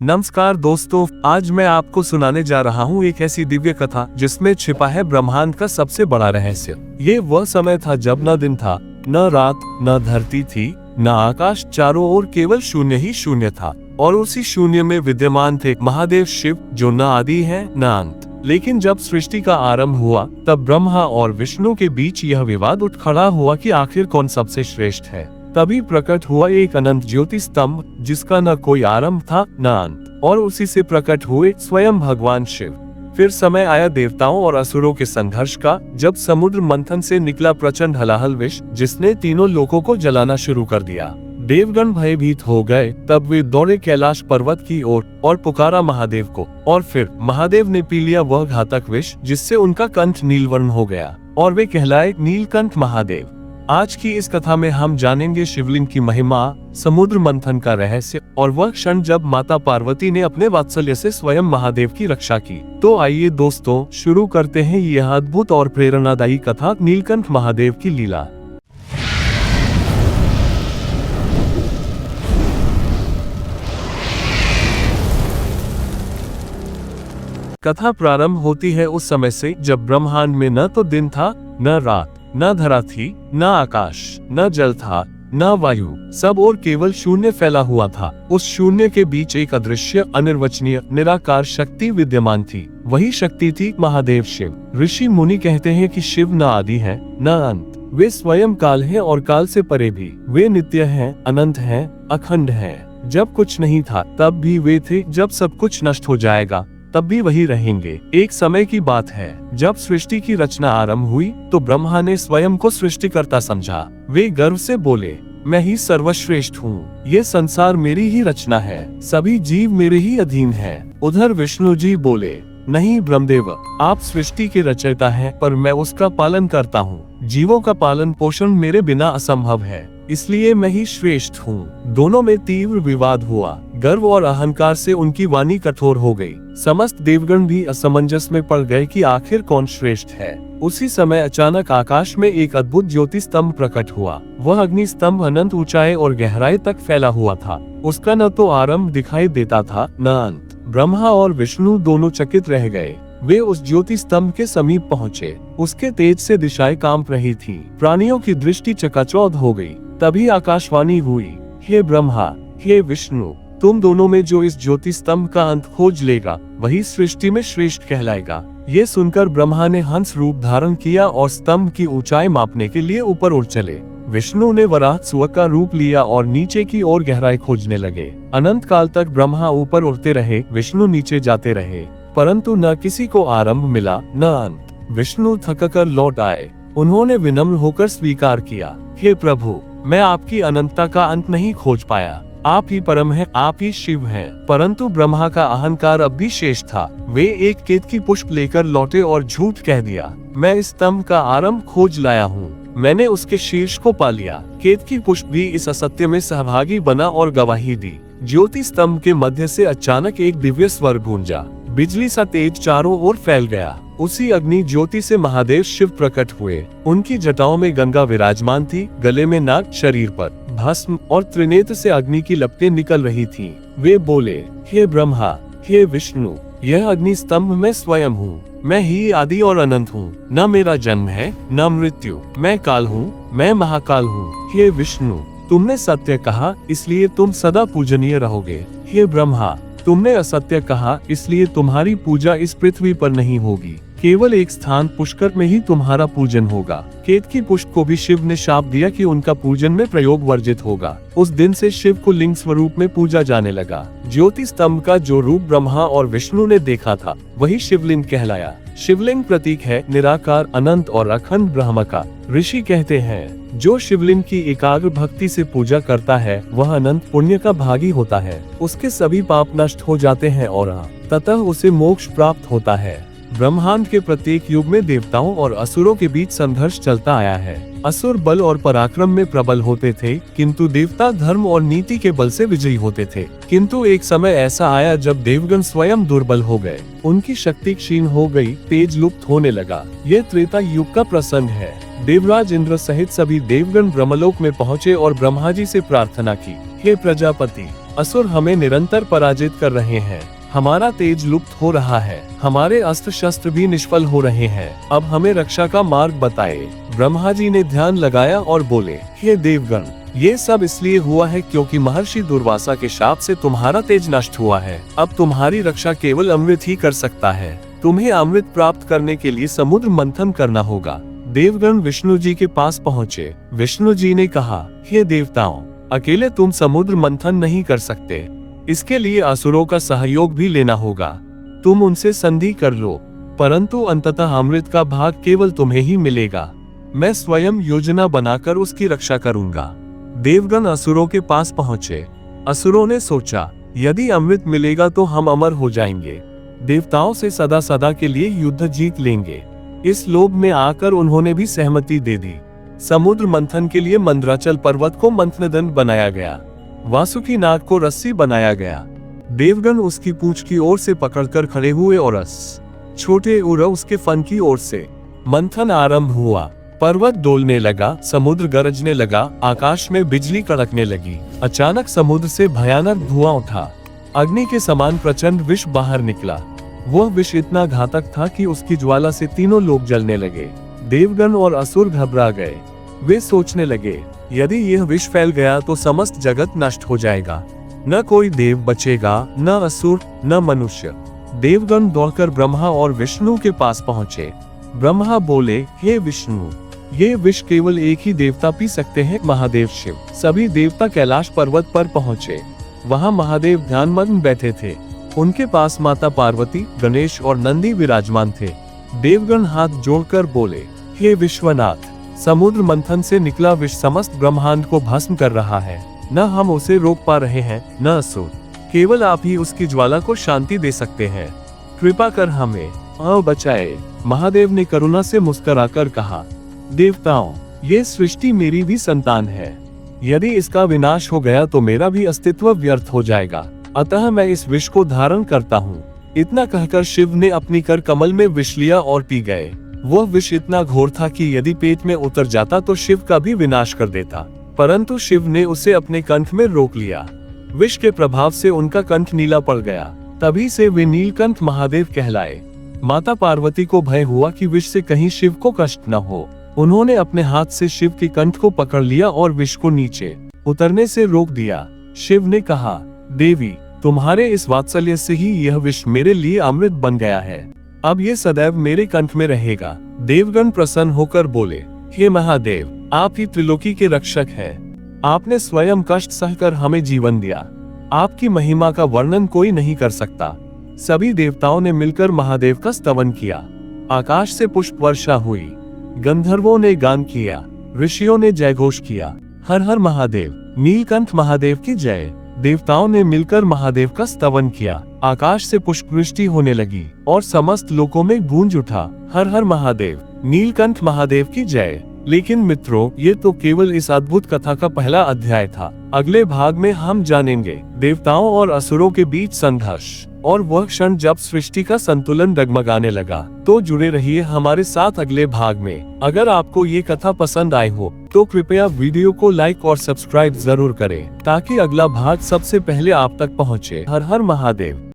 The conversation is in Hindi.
नमस्कार दोस्तों, आज मैं आपको सुनाने जा रहा हूँ एक ऐसी दिव्य कथा जिसमें छिपा है ब्रह्मांड का सबसे बड़ा रहस्य। ये वह समय था जब न दिन था, न रात, न धरती थी, न आकाश, चारों ओर केवल शून्य ही शून्य था। और उसी शून्य में विद्यमान थे महादेव शिव, जो न आदि है न अंत। लेकिन जब सृष्टि का आरंभ हुआ तब ब्रह्मा और विष्णु के बीच यह विवाद उठ खड़ा हुआ कि आखिर कौन सबसे श्रेष्ठ है। तभी प्रकट हुआ एक अनंत ज्योति स्तंभ, जिसका न कोई आरंभ था न अंत, और उसी से प्रकट हुए स्वयं भगवान शिव। फिर समय आया देवताओं और असुरों के संघर्ष का, जब समुद्र मंथन से निकला प्रचंड हलाहल विष, जिसने तीनों लोकों को जलाना शुरू कर दिया। देवगण भयभीत हो गए। तब वे दौड़े कैलाश पर्वत की ओर और पुकारा महादेव को, और फिर महादेव ने पी लिया वह घातक विष, जिससे उनका कंठ नीलवर्ण हो गया और वे कहलाए नीलकंठ महादेव। आज की इस कथा में हम जानेंगे शिवलिंग की महिमा, समुद्र मंथन का रहस्य और वह क्षण जब माता पार्वती ने अपने वात्सल्य से स्वयं महादेव की रक्षा की। तो आइए दोस्तों, शुरू करते हैं यह अद्भुत और प्रेरणादायी कथा, नीलकंठ महादेव की लीला। कथा प्रारंभ होती है उस समय से जब ब्रह्मांड में न तो दिन था, न रात, न धरा थी, न आकाश, न जल था, न वायु, सब और केवल शून्य फैला हुआ था। उस शून्य के बीच एक अदृश्य, अनिर्वचनीय, निराकार शक्ति विद्यमान थी। वही शक्ति थी महादेव शिव। ऋषि मुनि कहते हैं कि शिव न आदि है न अंत, वे स्वयं काल हैं और काल से परे भी। वे नित्य हैं, अनंत हैं, अखंड हैं। जब कुछ नहीं था तब भी वे थे, जब सब कुछ नष्ट हो जाएगा तब भी वही रहेंगे। एक समय की बात है, जब सृष्टि की रचना आरंभ हुई तो ब्रह्मा ने स्वयं को सृष्टिकर्ता समझा। वे गर्व से बोले, मैं ही सर्वश्रेष्ठ हूँ, ये संसार मेरी ही रचना है, सभी जीव मेरे ही अधीन हैं। उधर विष्णु जी बोले, नहीं ब्रह्मदेव, आप सृष्टि के रचयिता हैं, पर मैं उसका पालन करता हूँ। जीवों का पालन पोषण मेरे बिना असंभव है, इसलिए मैं ही श्रेष्ठ हूँ। दोनों में तीव्र विवाद हुआ। गर्व और अहंकार से उनकी वाणी कठोर हो गई। समस्त देवगण भी असमंजस में पड़ गए कि आखिर कौन श्रेष्ठ है। उसी समय अचानक आकाश में एक अद्भुत ज्योति स्तंभ प्रकट हुआ। वह अग्नि स्तंभ अनंत ऊंचाई और गहराई तक फैला हुआ था। उसका न तो आरंभ दिखाई देता था न अंत। ब्रह्मा और विष्णु दोनों चकित रह गए। वे उस ज्योति स्तंभ के समीप पहुँचे। उसके तेज से दिशाएं कांप रही थीं। प्राणियों की दृष्टि चकाचौंध हो गई। तभी आकाशवाणी हुई, हे ब्रह्मा, हे विष्णु, तुम दोनों में जो इस ज्योति स्तंभ का अंत खोज लेगा वही सृष्टि में श्रेष्ठ कहलाएगा। ये सुनकर ब्रह्मा ने हंस रूप धारण किया और स्तंभ की ऊंचाई मापने के लिए ऊपर उड़ चले। विष्णु ने वराह सुअर का रूप लिया और नीचे की ओर गहराई खोजने लगे। अनंत काल तक ब्रह्मा ऊपर उड़ते रहे, विष्णु नीचे जाते रहे, परंतु न किसी को आरंभ मिला न अंत। विष्णु थककर लौट आए। उन्होंने विनम्र होकर स्वीकार किया, हे प्रभु, मैं आपकी अनंतता का अंत नहीं खोज पाया। आप ही परम हैं, आप ही शिव हैं। परंतु ब्रह्मा का अहंकार अब भी शेष था। वे एक केतकी पुष्प लेकर लौटे और झूठ कह दिया, मैं इस स्तंभ का आरंभ खोज लाया हूँ, मैंने उसके शीर्ष को पा लिया। केतकी पुष्प भी इस असत्य में सहभागी बना और गवाही दी। ज्योति स्तंभ के मध्य से अचानक एक दिव्य स्वर गूंजा। बिजली सा तेज चारों ओर फैल गया। उसी अग्नि ज्योति से महादेव शिव प्रकट हुए। उनकी जटाओं में गंगा विराजमान थी, गले में नाग, शरीर पर भस्म और त्रिनेत्र से अग्नि की लपटें निकल रही थीं। वे बोले, हे ब्रह्मा, हे विष्णु, यह अग्नि स्तंभ मैं स्वयं हूँ। मैं ही आदि और अनंत हूँ। न मेरा जन्म है न मृत्यु। मैं काल हूँ, मैं महाकाल हूँ। हे विष्णु, तुमने सत्य कहा, इसलिए तुम सदा पूजनीय रहोगे। हे ब्रह्मा, तुमने असत्य कहा, इसलिए तुम्हारी पूजा इस पृथ्वी पर नहीं होगी। केवल एक स्थान पुष्कर में ही तुम्हारा पूजन होगा। केतकी पुष्प को भी शिव ने शाप दिया कि उनका पूजन में प्रयोग वर्जित होगा। उस दिन से शिव को लिंग स्वरूप में पूजा जाने लगा। ज्योति स्तंभ का जो रूप ब्रह्मा और विष्णु ने देखा था वही शिवलिंग कहलाया। शिवलिंग प्रतीक है निराकार, अनंत और अखंड ब्रह्म का। ऋषि कहते हैं, जो शिवलिंग की एकाग्र भक्ति से पूजा करता है वह अनंत पुण्य का भागी होता है। उसके सभी पाप नष्ट हो जाते हैं और ततः उसे मोक्ष प्राप्त होता है। ब्रह्मांड के प्रत्येक युग में देवताओं और असुरों के बीच संघर्ष चलता आया है। असुर बल और पराक्रम में प्रबल होते थे, किंतु देवता धर्म और नीति के बल से विजयी होते थे। किंतु एक समय ऐसा आया जब देवगण स्वयं दुर्बल हो गए। उनकी शक्ति क्षीण हो गई, तेज लुप्त होने लगा। ये त्रेता युग का प्रसंग है। देवराज इंद्र सहित सभी देवगण ब्रह्मलोक में पहुँचे और ब्रह्मा जी से प्रार्थना की, हे प्रजापति, असुर हमें निरंतर पराजित कर रहे हैं, हमारा तेज लुप्त हो रहा है, हमारे अस्त्र शस्त्र भी निष्फल हो रहे हैं, अब हमें रक्षा का मार्ग बताए। ब्रह्मा जी ने ध्यान लगाया और बोले, हे देवगण, ये सब इसलिए हुआ है क्योंकि महर्षि दुर्वासा के शाप से तुम्हारा तेज नष्ट हुआ है। अब तुम्हारी रक्षा केवल अमृत ही कर सकता है। तुम्हें अमृत प्राप्त करने के लिए समुद्र मंथन करना होगा। देवगण विष्णु जी के पास पहुँचे। विष्णु जी ने कहा, हे देवताओं, अकेले तुम समुद्र मंथन नहीं कर सकते, इसके लिए असुरों का सहयोग भी लेना होगा। तुम उनसे संधि कर लो, परंतु अंततः अमृत का भाग केवल तुम्हें ही मिलेगा। मैं स्वयं योजना बनाकर उसकी रक्षा करूंगा। देवगण असुरों के पास पहुंचे। असुरों ने सोचा, यदि अमृत मिलेगा तो हम अमर हो जाएंगे, देवताओं से सदा सदा के लिए युद्ध जीत लेंगे। इस लोभ में आकर उन्होंने भी सहमति दे दी। समुद्र मंथन के लिए मंदराचल पर्वत को मंथनदंड बनाया गया, वासुकी नाग को रस्सी बनाया गया। देवगण उसकी पूंछ की ओर से पकड़कर खड़े हुए और छोटे उरव उसके फन की ओर से। मंथन आरंभ हुआ। पर्वत डोलने लगा, समुद्र गरजने लगा, आकाश में बिजली कड़कने लगी। अचानक समुद्र से भयानक धुआं उठा। अग्नि के समान प्रचंड विष बाहर निकला। वह विष इतना घातक था कि उसकी ज्वाला से तीनों लोग जलने लगे। देवगण और असुर घबरा गए। वे सोचने लगे, यदि यह विष फैल गया तो समस्त जगत नष्ट हो जाएगा, न कोई देव बचेगा, न असुर, न मनुष्य। देवगण दौड़कर ब्रह्मा और विष्णु के पास पहुंचे। ब्रह्मा बोले, हे विष्णु, ये विष केवल एक ही देवता पी सकते हैं, महादेव शिव। सभी देवता कैलाश पर्वत पर पहुंचे। वहां महादेव ध्यानमग्न बैठे थे। उनके पास माता पार्वती, गणेश और नंदी विराजमान थे। देवगण हाथ जोड़कर बोले, हे विश्वनाथ, समुद्र मंथन से निकला विष समस्त ब्रह्मांड को भस्म कर रहा है। न हम उसे रोक पा रहे हैं, न असुर। केवल आप ही उसकी ज्वाला को शांति दे सकते हैं। कृपा कर हमें बचाए। महादेव ने करुणा से मुस्कुराकर कहा, देवताओं, ये सृष्टि मेरी भी संतान है। यदि इसका विनाश हो गया तो मेरा भी अस्तित्व व्यर्थ हो जाएगा, अतः मैं इस विष को धारण करता हूँ। इतना कहकर शिव ने अपनी कर कमल में विष लिया और पी गए। वह विष इतना घोर था कि यदि पेट में उतर जाता तो शिव का भी विनाश कर देता, परंतु शिव ने उसे अपने कंठ में रोक लिया। विष के प्रभाव से उनका कंठ नीला पड़ गया। तभी से वे नीलकंठ महादेव कहलाए। माता पार्वती को भय हुआ कि विष से कहीं शिव को कष्ट न हो। उन्होंने अपने हाथ से शिव के कंठ को पकड़ लिया और विष को नीचे उतरने से रोक दिया। शिव ने कहा, देवी, तुम्हारे इस वात्सल्य से ही यह विष मेरे लिए अमृत बन गया है। अब ये सदैव मेरे कंठ में रहेगा। देवगण प्रसन्न होकर बोले, हे महादेव, आप ही त्रिलोकी के रक्षक हैं। आपने स्वयं कष्ट सहकर हमें जीवन दिया। आपकी महिमा का वर्णन कोई नहीं कर सकता। सभी देवताओं ने मिलकर महादेव का स्तवन किया। आकाश से पुष्प वर्षा हुई। गंधर्वों ने गान किया, ऋषियों ने जयघोष किया, हर हर महादेव, नीलकंठ महादेव की जय। देवताओं ने मिलकर महादेव का स्तवन किया। आकाश से पुष्पवृष्टि होने लगी और समस्त लोकों में गूंज उठा, हर हर महादेव, नीलकंठ महादेव की जय। लेकिन मित्रों, ये तो केवल इस अद्भुत कथा का पहला अध्याय था। अगले भाग में हम जानेंगे देवताओं और असुरों के बीच संघर्ष और वह क्षण जब सृष्टि का संतुलन डगमगाने लगा। तो जुड़े रहिए हमारे साथ अगले भाग में। अगर आपको ये कथा पसंद आई हो तो कृपया वीडियो को लाइक और सब्सक्राइब जरूर करें, ताकि अगला भाग सबसे पहले आप तक पहुँचे। हर हर महादेव।